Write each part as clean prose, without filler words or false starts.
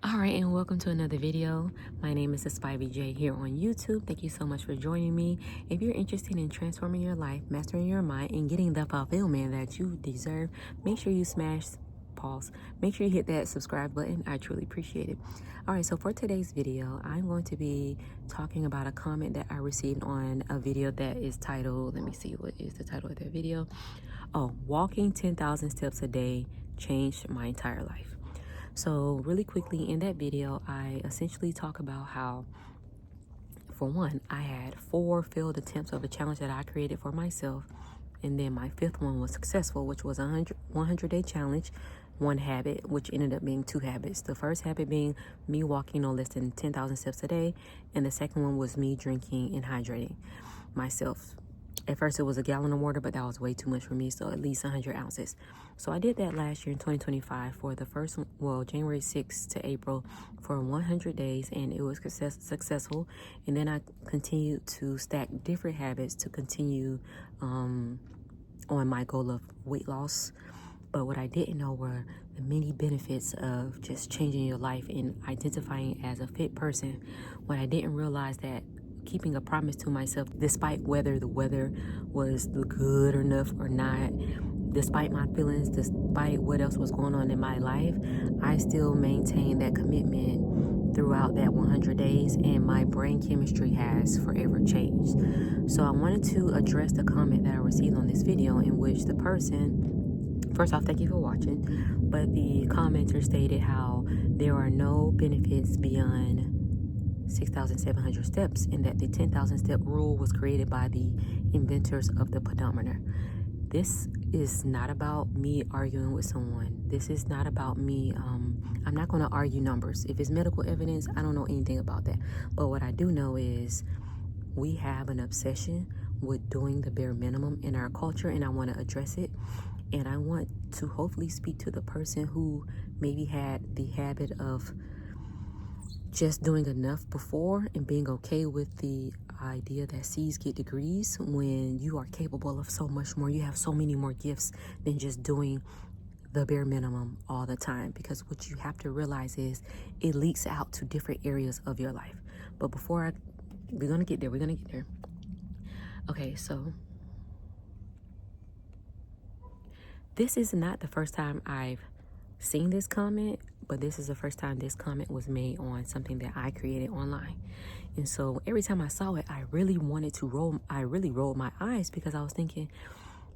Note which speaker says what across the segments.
Speaker 1: All right, and welcome to another video. My name is Spivey J here on YouTube. Thank you so much for joining me. If you're interested in transforming your life, mastering your mind, and getting the fulfillment that you deserve, make sure you pause. Make sure you hit that subscribe button. I truly appreciate it. All right, so for today's video, I'm going to be talking about a comment that I received on a video that is titled, let me see, what is the title of that video? Oh, walking 10,000 steps a day changed my entire life. So really quickly in that video, I essentially talk about how, for one, I had 4 failed attempts of a challenge that I created for myself. And then my 5th one was successful, which was a 100-day challenge, 1 habit, which ended up being 2 habits. The first habit being me walking no less than 10,000 steps a day. And the second one was me drinking and hydrating myself. At first it was a gallon of water, but that was way too much for me, so at least 100 ounces. So I did that last year in 2025 for the first, January 6th to April for 100 days, and it was successful. And then I continued to stack different habits to continue on my goal of weight loss. But what I didn't know were the many benefits of just changing your life and identifying as a fit person. What I didn't realize that keeping a promise to myself, despite whether the weather was good enough or not, despite my feelings, despite what else was going on in my life, I still maintained that commitment throughout that 100 days, and my brain chemistry has forever changed. So I wanted to address the comment that I received on this video, in which the person, first off, thank you for watching, but the commenter stated how there are no benefits beyond 6,700 steps, and that the 10,000 step rule was created by the inventors of the pedometer. This is not about me arguing with someone. This is not about me. I'm not going to argue numbers. If it's medical evidence, I don't know anything about that. But what I do know is we have an obsession with doing the bare minimum in our culture, and I want to address it. And I want to hopefully speak to the person who maybe had the habit of just doing enough before and being okay with the idea that C's get degrees, when you are capable of so much more. You have so many more gifts than just doing the bare minimum all the time, because what you have to realize is it leaks out to different areas of your life. But we're gonna get there. Okay, so this is not the first time I've seen this comment, but this is the first time this comment was made on something that I created online. And so every time I saw it, I really rolled my eyes, because I was thinking,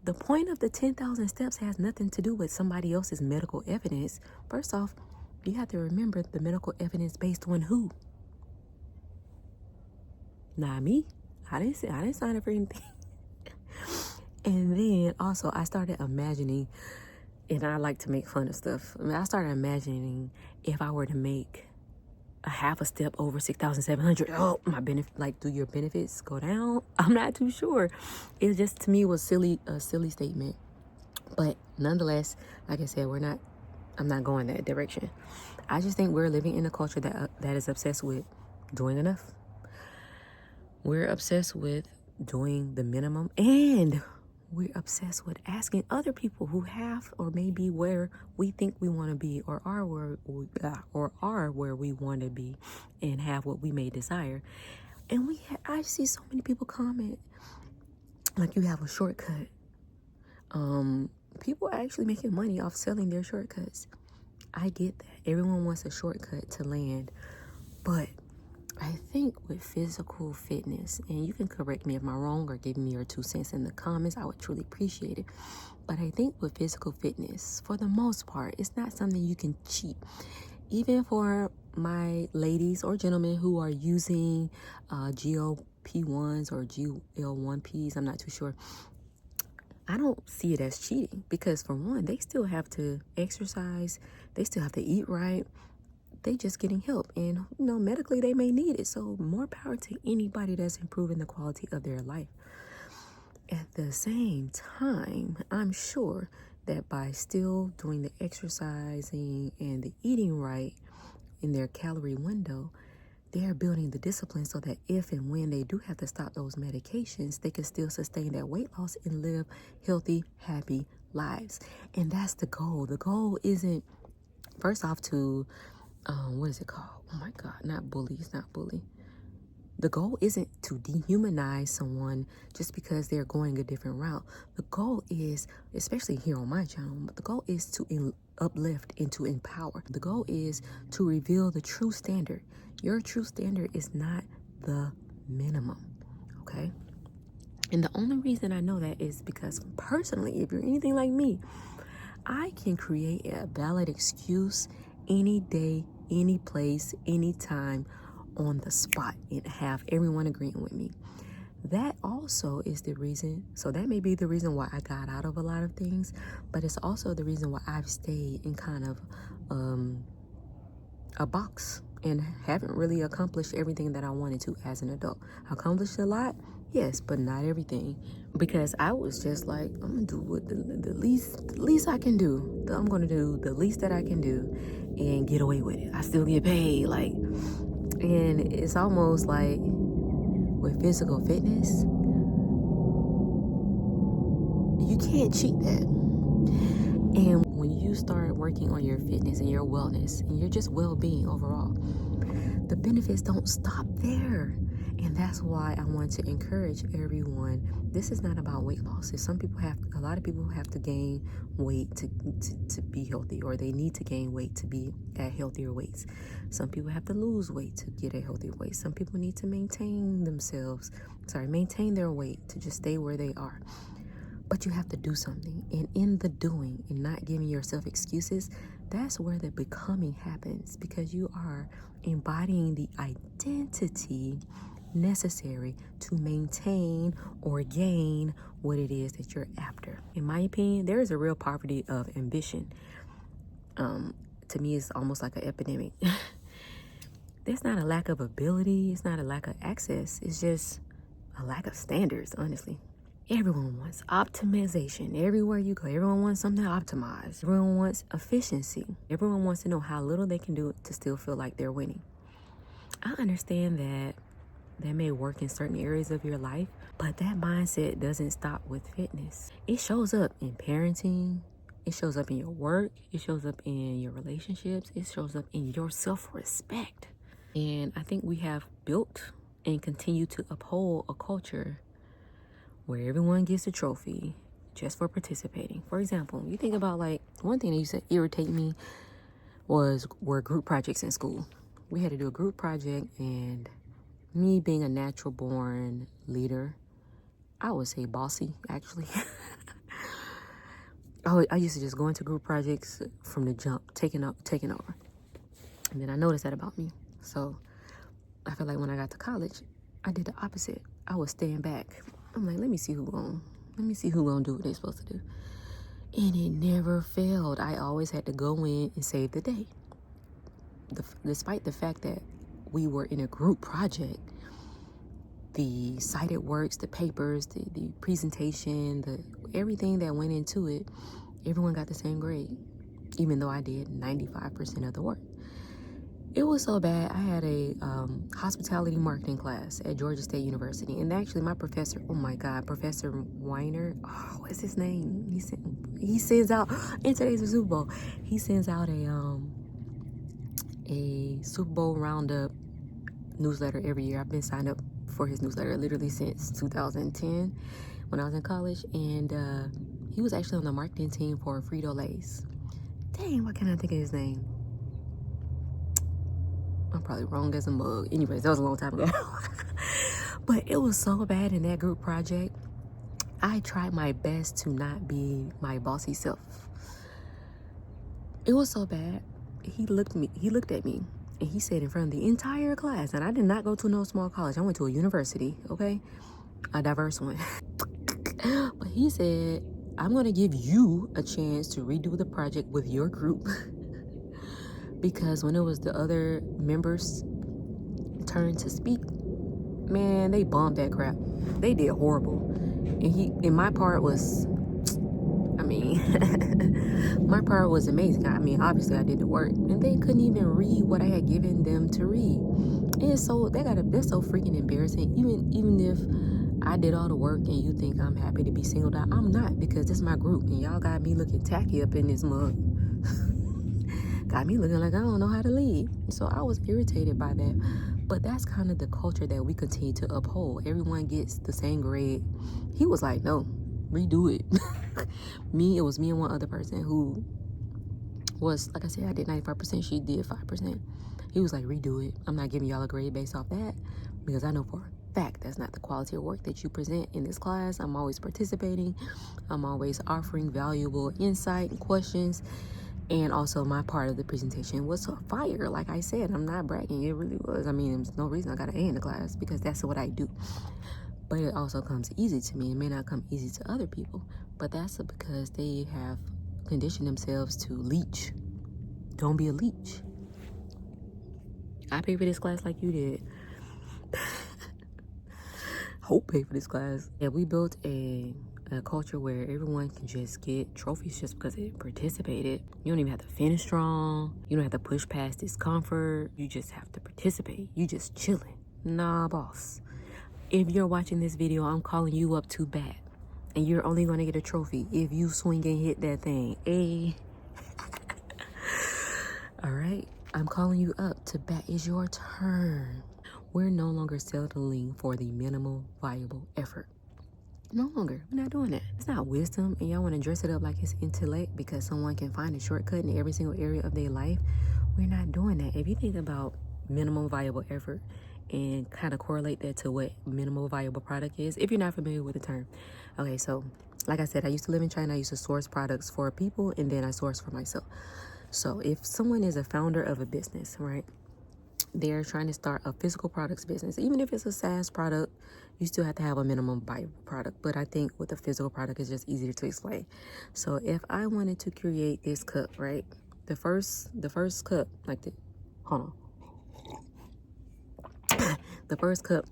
Speaker 1: the point of the 10,000 steps has nothing to do with somebody else's medical evidence. First off, you have to remember the medical evidence based on who? Not me. I didn't sign up for anything. And then also I started imagining, and I like to make fun of stuff. I started imagining if I were to make a half a step over 6,700, my benefit, like, do your benefits go down? I'm not too sure. It just, to me, was a silly statement. But nonetheless, like I said, I'm not going that direction. I just think we're living in a culture that is obsessed with doing enough. We're obsessed with doing the minimum, and we're obsessed with asking other people who have or may be where we think we want to be, or are where we want to be, and have what we may desire. And I see so many people comment like, you have a shortcut. People are actually making money off selling their shortcuts. I get that. Everyone wants a shortcut to land, but I think with physical fitness, and you can correct me if I'm wrong or give me your 2 cents in the comments, I would truly appreciate it. But I think with physical fitness, for the most part, it's not something you can cheat. Even for my ladies or gentlemen who are using GLP-1s or GL1Ps, I'm not too sure. I don't see it as cheating, because for one, they still have to exercise, they still have to eat right. They just getting help, and medically they may need it. So more power to anybody that's improving the quality of their life. At the same time, I'm sure that by still doing the exercising and the eating right in their calorie window, they're building the discipline so that if and when they do have to stop those medications, they can still sustain their weight loss and live healthy, happy lives. And that's the goal. The goal isn't, first off, to what is it called? Oh my God, not bully. It's not bully. The goal isn't to dehumanize someone just because they're going a different route. The goal is, especially here on my channel, the goal is to uplift and to empower. The goal is to reveal the true standard. Your true standard is not the minimum, okay? And the only reason I know that is because personally, if you're anything like me, I can create a valid excuse any day, any place, anytime, on the spot, and have everyone agreeing with me. That also is the reason, so that may be the reason why I got out of a lot of things, but it's also the reason why I've stayed in kind of a box and haven't really accomplished everything that I wanted to as an adult. I accomplished a lot, yes, but not everything, because I was just like, I'm gonna do what the least I can do. I'm gonna do the least that I can do and get away with it. I still get paid, like, and it's almost like with physical fitness, you can't cheat that. And when you start working on your fitness and your wellness and your just well-being overall, the benefits don't stop there. And that's why I want to encourage everyone. This is not about weight loss. A lot of people have to gain weight to be healthy, or they need to gain weight to be at healthier weights. Some people have to lose weight to get a healthier weight. Some people need to maintain their weight to just stay where they are. But you have to do something. And in the doing and not giving yourself excuses, that's where the becoming happens, because you are embodying the identity necessary to maintain or gain what it is that you're after. In my opinion, there is a real poverty of ambition. To me, it's almost like an epidemic. There's not a lack of ability. It's not a lack of access. It's just a lack of standards, honestly. Everyone wants optimization. Everywhere you go, everyone wants something optimized. Everyone wants efficiency. Everyone wants to know how little they can do to still feel like they're winning. I understand that may work in certain areas of your life, but that mindset doesn't stop with fitness. It shows up in parenting. It shows up in your work. It shows up in your relationships. It shows up in your self-respect. And I think we have built and continue to uphold a culture where everyone gets a trophy just for participating. For example, you think about, like, one thing that used to irritate me were group projects in school. We had to do a group project, and me being a natural born leader, I would say bossy, actually. I used to just go into group projects from the jump, taking over. And then I noticed that about me. So I feel like when I got to college, I did the opposite. I was staying back. I'm like, let me see who gonna do what they're supposed to do. And it never failed. I always had to go in and save the day. Despite the fact that we were in a group project, the cited works, the papers, the presentation, everything that went into it, everyone got the same grade, even though I did 95% of the work. It was so bad. I had a hospitality marketing class at Georgia State University, and actually my professor, oh my God, Professor Weiner, what's his name? He sends out, in today's Super Bowl, he sends out a Super Bowl roundup newsletter every year. I've been signed up for his newsletter literally since 2010 when I was in college, and he was actually on the marketing team for Frito-Lay's. Dang, why can't I think of his name? I'm probably wrong as a mug. Anyways, that was a long time ago. But it was so bad in that group project. I tried my best to not be my bossy self. It was so bad. He looked at me, and he said in front of the entire class, and I did not go to no small college. I went to a university, okay? A diverse one. But he said, I'm going to give you a chance to redo the project with your group. Because when it was the other members' turn to speak, man, they bombed that crap. They did horrible. And my part was, my part was amazing. Obviously I did the work, and they couldn't even read what I had given them to read. And so that's so freaking embarrassing. Even if I did all the work and you think I'm happy to be singled out, I'm not, because this is my group, and y'all got me looking tacky up in this mug. Got me looking like I don't know how to lead. So I was irritated by that. But that's kind of the culture that we continue to uphold. Everyone gets the same grade. He was like, no, redo it. It was me and one other person who was, like I said, I did 95%, she did 5%. He was like, redo it. I'm not giving y'all a grade based off that, because I know for a fact that's not the quality of work that you present in this class. I'm always participating. I'm always offering valuable insight and questions. And also my part of the presentation was fire. Like I said, I'm not bragging. It really was. I mean, there's no reason I got an A in the class, because that's what I do. But it also comes easy to me. It may not come easy to other people, but that's because they have conditioned themselves to leech. Don't be a leech. I paid for this class like you did. Hope paid for this class. Yeah, we built a culture where everyone can just get trophies just because they participated. You don't even have to finish strong. You don't have to push past discomfort. You just have to participate. You just chilling. Nah, boss. If you're watching this video, I'm calling you up to bat. And you're only going to get a trophy if you swing and hit that thing. Hey. All right. I'm calling you up to bat. It's your turn. We're no longer settling for the minimal viable effort. No longer. We're not doing that. It's not wisdom, and y'all want to dress it up like it's intellect because someone can find a shortcut in every single area of their life. We're not doing that. If you think about minimum viable effort and kind of correlate that to what minimal viable product is, if you're not familiar with the term. Okay, so like I said, I used to live in China. I used to source products for people, and then I source for myself. So if someone is a founder of a business, right? They're trying to start a physical products business. Even if it's a SaaS product, you still have to have a minimum viable product. But I think with a physical product, it's just easier to explain. So if I wanted to create this cup, right? The first cup, like the, hold on. The first cup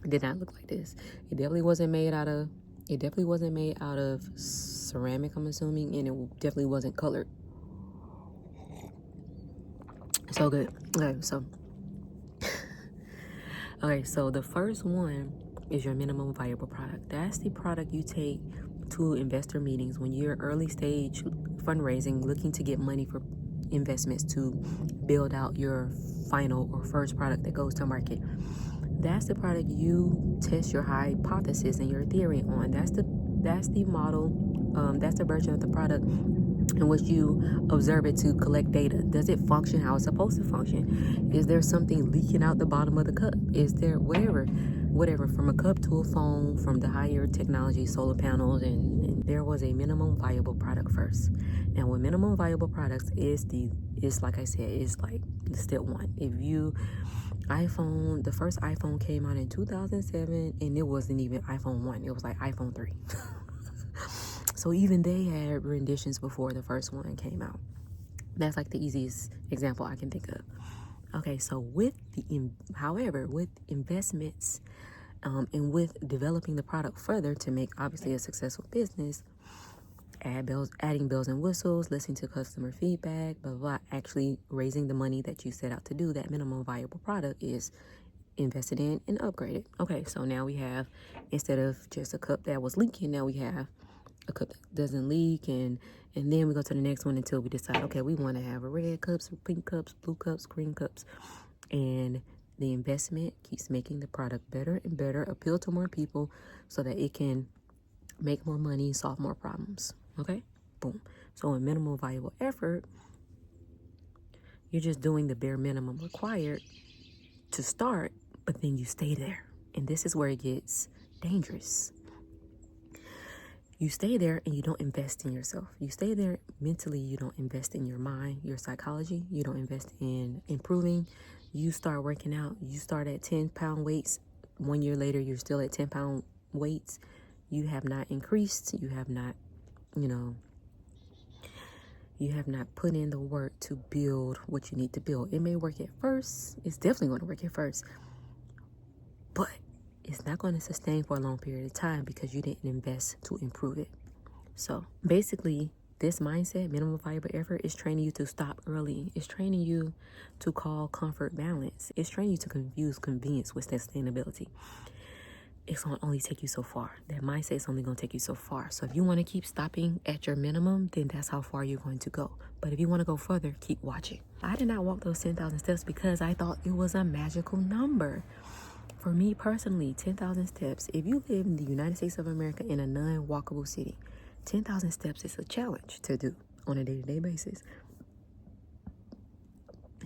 Speaker 1: did not look like this. It definitely wasn't made out of ceramic, I'm assuming, and it definitely wasn't colored. So good. Okay, so the first one is your minimum viable product. That's the product you take to investor meetings when you're early stage fundraising, looking to get money for investments to build out your final or first product that goes to market. That's the product you test your hypothesis and your theory on. That's the model. That's the version of the product in which you observe it to collect data. Does it function how it's supposed to function? Is there something leaking out the bottom of the cup? Is there whatever, from a cup to a phone, from the higher technology, solar panels, and there was a minimum viable product first. Now, with minimum viable products is like I said, is like step one. If you the first iPhone came out in 2007, and it wasn't even iPhone 1. It was like iPhone 3. So even they had renditions before the first one came out. That's like the easiest example I can think of. Okay, so with investments and with developing the product further to make obviously a successful business, adding bells and whistles, listening to customer feedback, blah, blah, blah, actually raising the money that you set out to do, that minimum viable product is invested in and upgraded. Okay, so now we have, instead of just a cup that was leaking, now we have a cup that doesn't leak, and then we go to the next one until we decide, okay, we want to have a red cups, pink cups, blue cups, green cups, and the investment keeps making the product better and better, appeal to more people so that it can make more money, solve more problems. Okay, boom. So in minimal viable effort, you're just doing the bare minimum required to start, but then you stay there. And this is where it gets dangerous. You stay there and you don't invest in yourself. You stay there mentally, you don't invest in your mind, your psychology. You don't invest in improving. You start working out. You start at 10-pound weights. 1 year later, you're still at 10-pound weights. You have not increased. You have not, you have not put in the work to build what you need to build. It may work at first. It's definitely going to work at first. But it's not going to sustain for a long period of time because you didn't invest to improve it. So basically, this mindset, minimum viable effort, is training you to stop early. It's training you to call comfort balance. It's training you to confuse convenience with sustainability. it's going to only take you so far. That mindset is only going to take you so far. So if you want to keep stopping at your minimum, then that's how far you're going to go. But if you want to go further, keep watching. I did not walk those 10,000 steps because I thought it was a magical number. For me personally, 10,000 steps, if you live in the United States of America in a non-walkable city, 10,000 steps is a challenge to do on a day-to-day basis.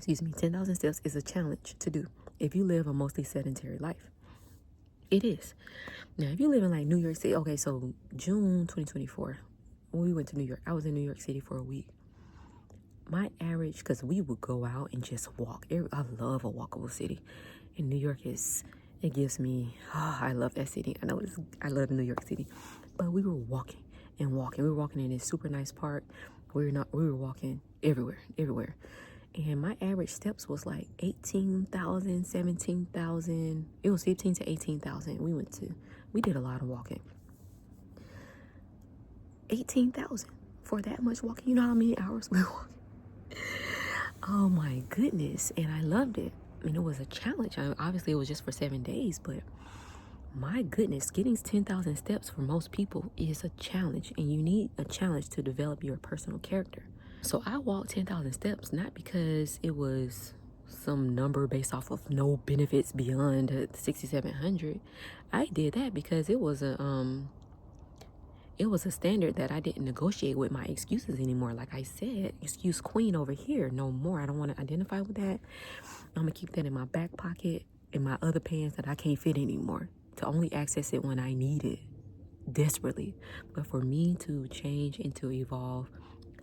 Speaker 1: 10,000 steps is a challenge to do if you live a mostly sedentary life. It is. Now, if you live in like New York City, okay, so June 2024, when we went to New York, I was in New York City for a week. My average, because we would go out and just walk. I love a walkable city. And New York it gives me, I love that city. I love New York City. But we were walking and walking. We were walking in this super nice park. We were walking everywhere. And my average steps was like 18,000, 17,000. It was 15 to 18,000. We did a lot of walking. 18,000 for that much walking. You know how many hours we walked? Oh my goodness. And I loved it. I mean, it was a challenge. Obviously, it was just for 7 days, but my goodness, getting 10,000 steps for most people is a challenge. And you need a challenge to develop your personal character. So I walked 10,000 steps, not because it was some number based off of no benefits beyond 6,700. I did that because it was a standard that I didn't negotiate with my excuses anymore. Like I said, excuse queen over here, no more. I don't want to identify with that. I'm gonna keep that in my back pocket, in my other pants that I can't fit anymore, to only access it when I need it desperately. But for me to change and to evolve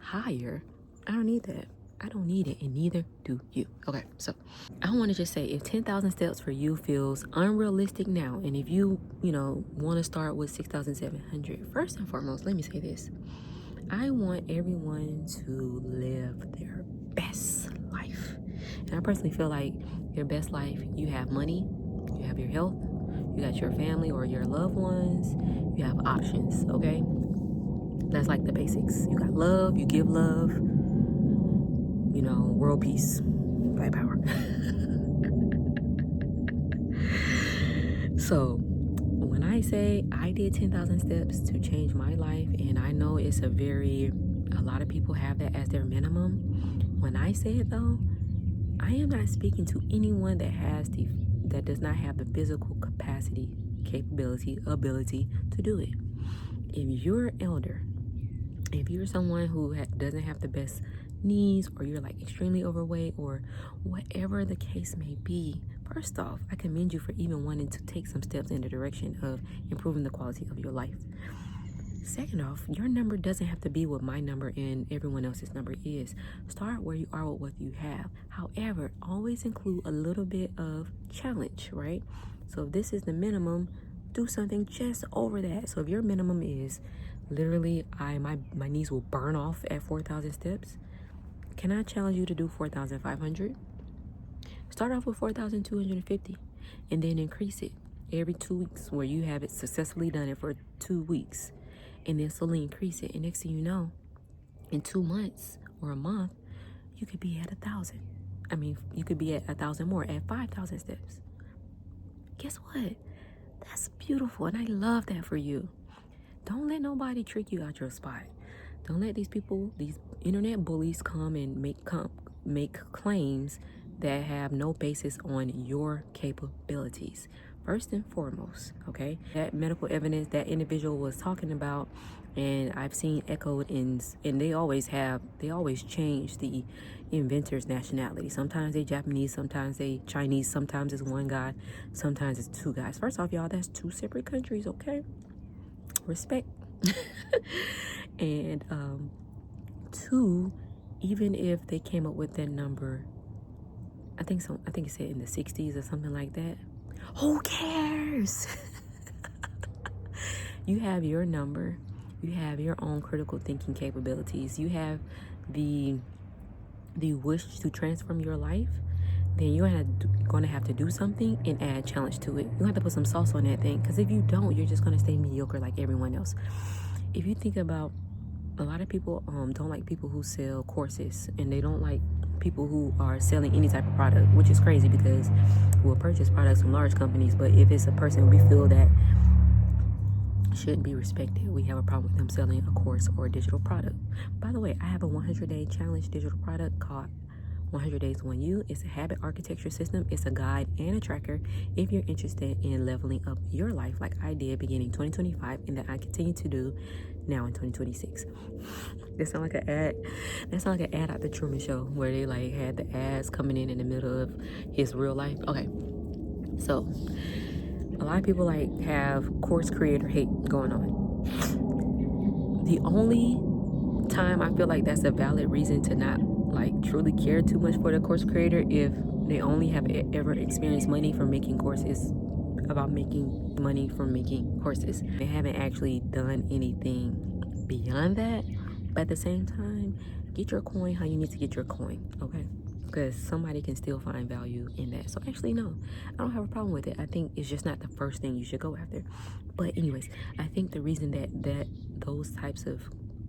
Speaker 1: higher, I don't need that. I don't need it, and neither do you. Okay, so I want to just say, if 10,000 steps for you feels unrealistic now, and if you want to start with 6,700, first and foremost, let me say this. I want everyone to live their best life. And I personally feel like your best life, you have money, you have your health, you got your family or your loved ones, you have options, okay? That's like the basics. You got love, you give love, world peace, black power. So when I say I did 10,000 steps to change my life, and I know it's a lot of people have that as their minimum. When I say it though, I am not speaking to anyone that does not have the physical capacity, capability, ability to do it. If you're elder, if you're someone who doesn't have the best knees, or you're like extremely overweight, or whatever the case may be, first off, I commend you for even wanting to take some steps in the direction of improving the quality of your life. Second off, your number doesn't have to be what my number and everyone else's number is. Start where you are with what you have. However, always include a little bit of challenge, right? So if this is the minimum, do something just over that. So if your minimum is literally my knees will burn off at 4,000 steps, can I challenge you to do 4,500? Start off with 4,250 and then increase it every 2 weeks, where you have it successfully done it for 2 weeks, and then slowly increase it. And next thing you know, in 2 months or a month, you could be at 1,000. You could be at 1,000 more, at 5,000 steps. Guess what? That's beautiful, and I love that for you. Don't let nobody trick you out your spot. Don't let these people, these internet bullies, come and make claims that have no basis on your capabilities. First and foremost, okay? That medical evidence that individual was talking about, and I've seen echoed and they always change the inventor's nationality. Sometimes they Japanese, sometimes they Chinese, sometimes it's one guy, sometimes it's 2 guys. First off, y'all, that's 2 separate countries, okay? Respect. And 2, even if they came up with that number, I think it said in the 60s or something like that, who cares? You have your number, you have your own critical thinking capabilities, you have the wish to transform your life, then you're gonna have to do something and add challenge to it. You have to put some sauce on that thing, because if you don't, you're just gonna stay mediocre like everyone else. If you think about, a lot of people don't like people who sell courses, and they don't like people who are selling any type of product, which is crazy because we'll purchase products from large companies, but if it's a person we feel that shouldn't be respected, we have a problem with them selling a course or a digital product. By the way, I have a 100-day challenge digital product called 100 Days on You. It's a habit architecture system. It's a guide and a tracker if you're interested in leveling up your life like I did beginning 2025 and that I continue to do now in 2026. That sound like an ad. That sound like an ad at the Truman Show where they like had the ads coming in the middle of his real life. Okay, so a lot of people like have course creator hate going on. The only time I feel like that's a valid reason to not like truly care too much for the course creator if they only have ever experienced money from making courses about making money from making courses. They haven't actually done anything beyond that. But at the same time, get your coin how you need to get your coin, okay? Because somebody can still find value in that. So actually, no, I don't have a problem with it. I think it's just not the first thing you should go after. But anyways, I think the reason that those types of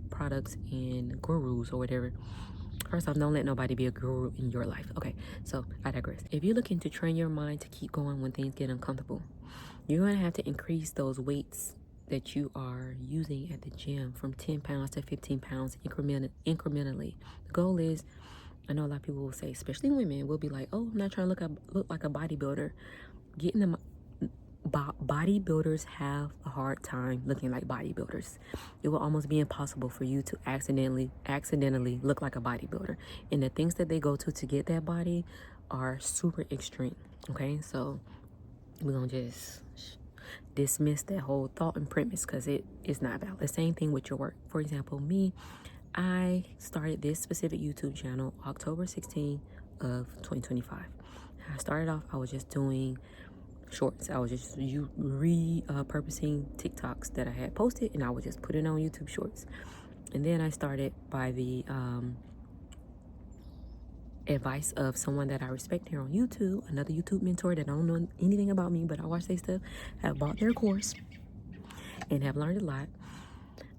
Speaker 1: products and gurus or whatever, first off, don't let nobody be a guru in your life. Okay, so I digress. If you're looking to train your mind to keep going when things get uncomfortable, you're going to have to increase those weights that you are using at the gym from 10 pounds to 15 pounds incrementally. The goal is, I know a lot of people will say, especially women, will be like, oh, I'm not trying to look like a bodybuilder. Bodybuilders have a hard time looking like bodybuilders. It will almost be impossible for you to accidentally look like a bodybuilder. And the things that they go to get that body are super extreme. Okay, so we're gonna just dismiss that whole thought and premise because it is not valid. The same thing with your work. For example, me, I started this specific YouTube channel October 16th of 2025. I started off, I was just doing shorts. I was just repurposing TikToks that I had posted, and I would just put it on YouTube Shorts. And then I started by the advice of someone that I respect here on YouTube, another YouTube mentor that don't know anything about me, but I watch their stuff, have bought their course and have learned a lot.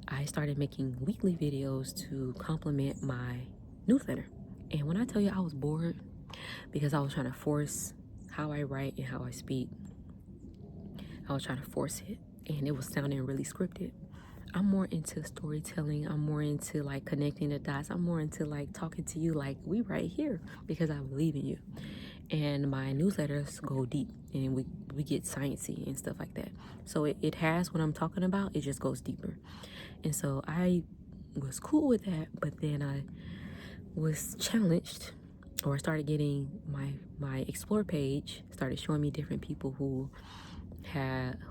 Speaker 1: I started making weekly videos to complement my newsletter. And when I tell you I was bored because I was trying to force how I write and how I speak, I was trying to force it and it was sounding really scripted. I'm more into storytelling. I'm more into like connecting the dots. I'm more into like talking to you like we right here because I believe in you. And my newsletters go deep and we get sciencey and stuff like that. So it has what I'm talking about. It just goes deeper. And so I was cool with that, but then I was challenged, or I started getting my explore page started showing me different people who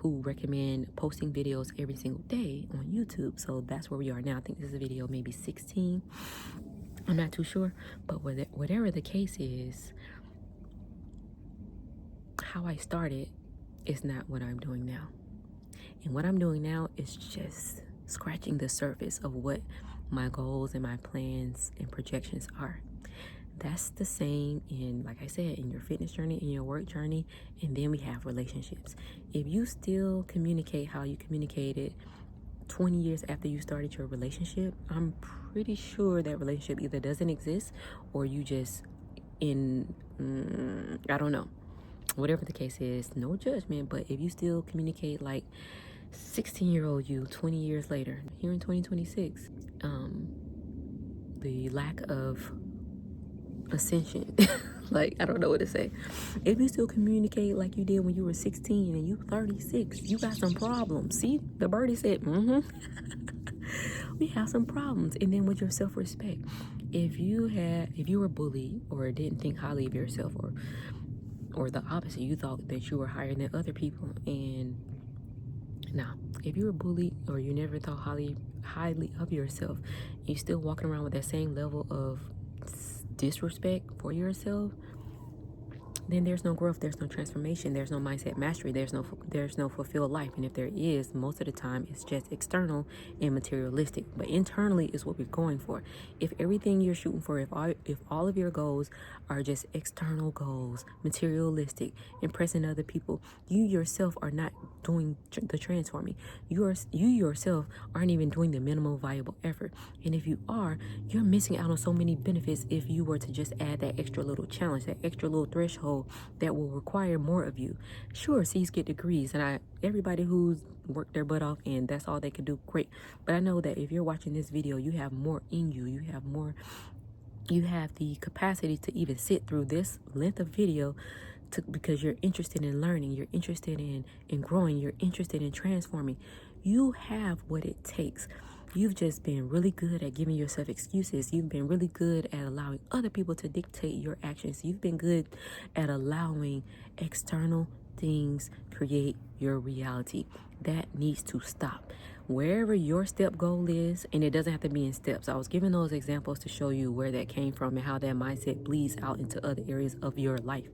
Speaker 1: recommend posting videos every single day on YouTube. So that's where we are now. I think this is a video maybe 16. I'm not too sure, but whatever the case is, how I started is not what I'm doing now. And what I'm doing now is just scratching the surface of what my goals and my plans and projections are. That's the same in, like I said, in your fitness journey, in your work journey, and then we have relationships. If you still communicate how you communicated 20 years after you started your relationship, I'm pretty sure that relationship either doesn't exist or you just I don't know. Whatever the case is, no judgment, but if you still communicate like 16-year-old you 20 years later, here in 2026, the lack of ascension, like I don't know what to say. If you still communicate like you did when you were 16 and you 36, you got some problems. See, the birdie said we have some problems. And then with your self-respect, if you were bullied or didn't think highly of yourself, or the opposite, you thought that you were higher than other people, and now if you were bullied or you never thought highly of yourself, you still walking around with that same level of disrespect for yourself, then there's no growth, there's no transformation, there's no mindset mastery, there's no fulfilled life. And if there is, most of the time it's just external and materialistic. But internally is what we're going for. If everything you're shooting for, if all of your goals are just external goals, materialistic, impressing other people, you yourself are not doing the transforming. You yourself aren't even doing the minimal viable effort. And if you are, you're missing out on so many benefits if you were to just add that extra little challenge, that extra little threshold that will require more of you. Sure, C's get degrees, and everybody who's worked their butt off and that's all they can do, great. But I know that if you're watching this video, you have more in you. You have the capacity to even sit through this length of video because you're interested in learning, you're interested in growing, you're interested in transforming. You have what it takes. You've just been really good at giving yourself excuses. You've been really good at allowing other people to dictate your actions. You've been good at allowing external things create your reality. That needs to stop. Wherever your step goal is, and it doesn't have to be in steps. I was giving those examples to show you where that came from and how that mindset bleeds out into other areas of your life.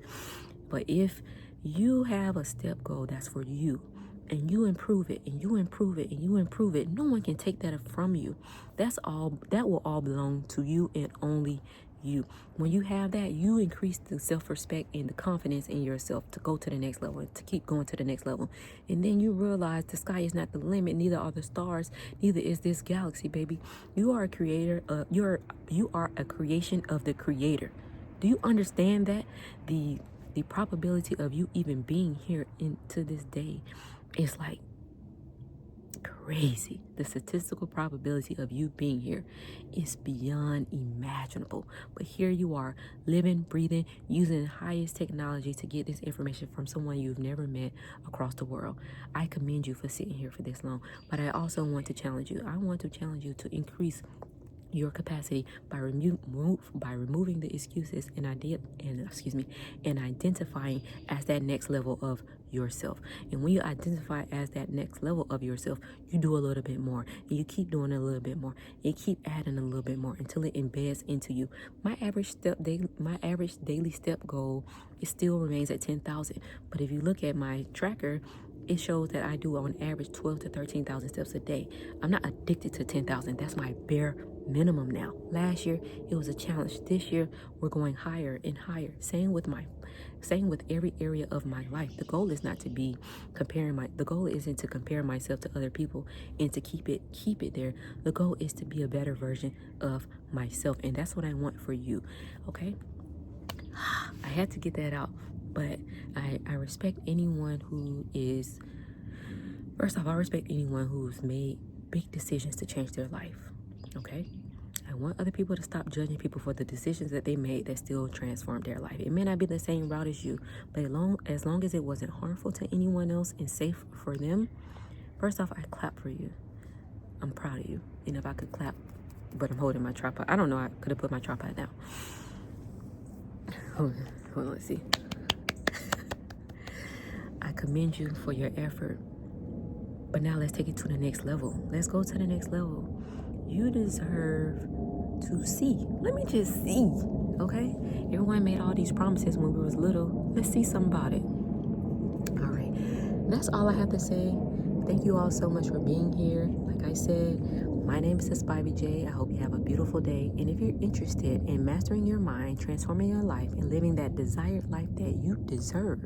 Speaker 1: But if you have a step goal that's for you, and you improve it, and you improve it, and you improve it, no one can take that from you. That will all belong to you and only you. When you have that, you increase the self-respect and the confidence in yourself to go to the next level and to keep going to the next level. And then you realize the sky is not the limit, neither are the stars, neither is this galaxy, baby. You are a creator. You are a creation of the Creator. Do you understand that? The probability of you even being here into this day is like crazy. The statistical probability of you being here is beyond imaginable. But here you are, living, breathing, using the highest technology to get this information from someone you've never met across the world. I commend you for sitting here for this long. But I also want to challenge you. I want to challenge you to increase your capacity by removing the excuses and identifying as that next level of yourself. And when you identify as that next level of yourself, you do a little bit more, and you keep doing a little bit more, and you keep adding a little bit more until it embeds into you. My average daily step goal, it still remains at 10,000. But if you look at my tracker, it shows that I do on average 12 to 13,000 steps a day. I'm not addicted to 10,000. That's my bare minimum now. Last year, it was a challenge. This year, we're going higher and higher. Same with every area of my life. The goal is not to be the goal isn't to compare myself to other people and to keep it there. The goal is to be a better version of myself. And that's what I want for you. Okay? I had to get that out. But I respect anyone I respect anyone who's made big decisions to change their life, okay? I want other people to stop judging people for the decisions that they made that still transformed their life. It may not be the same route as you, but as long as it wasn't harmful to anyone else and safe for them, first off, I clap for you. I'm proud of you. And if I could clap, but I'm holding my tripod. I don't know, I could have put my tripod down. Hold on, let's see. I commend you for your effort. But now let's take it to the next level. Let's go to the next level. You deserve to see. Let me just see, okay? Everyone made all these promises when we was little. Let's see something about it. All right. That's all I have to say. Thank you all so much for being here. Like I said, my name is Spivey J. I hope you have a beautiful day. And if you're interested in mastering your mind, transforming your life, and living that desired life that you deserve,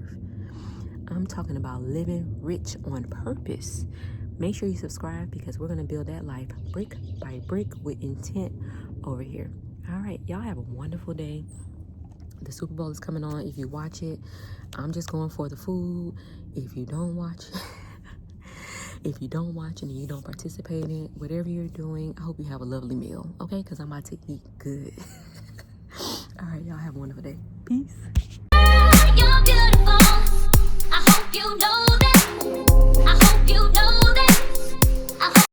Speaker 1: I'm talking about living rich on purpose. Make sure you subscribe because we're going to build that life brick by brick with intent over here. All right, y'all have a wonderful day. The Super Bowl is coming on. If you watch it, I'm just going for the food. If you don't watch and you don't participate in it, whatever you're doing, I hope you have a lovely meal, okay? Because I'm about to eat good. All right, y'all have a wonderful day. Peace.
Speaker 2: You're beautiful. I hope you know that. I hope you know that.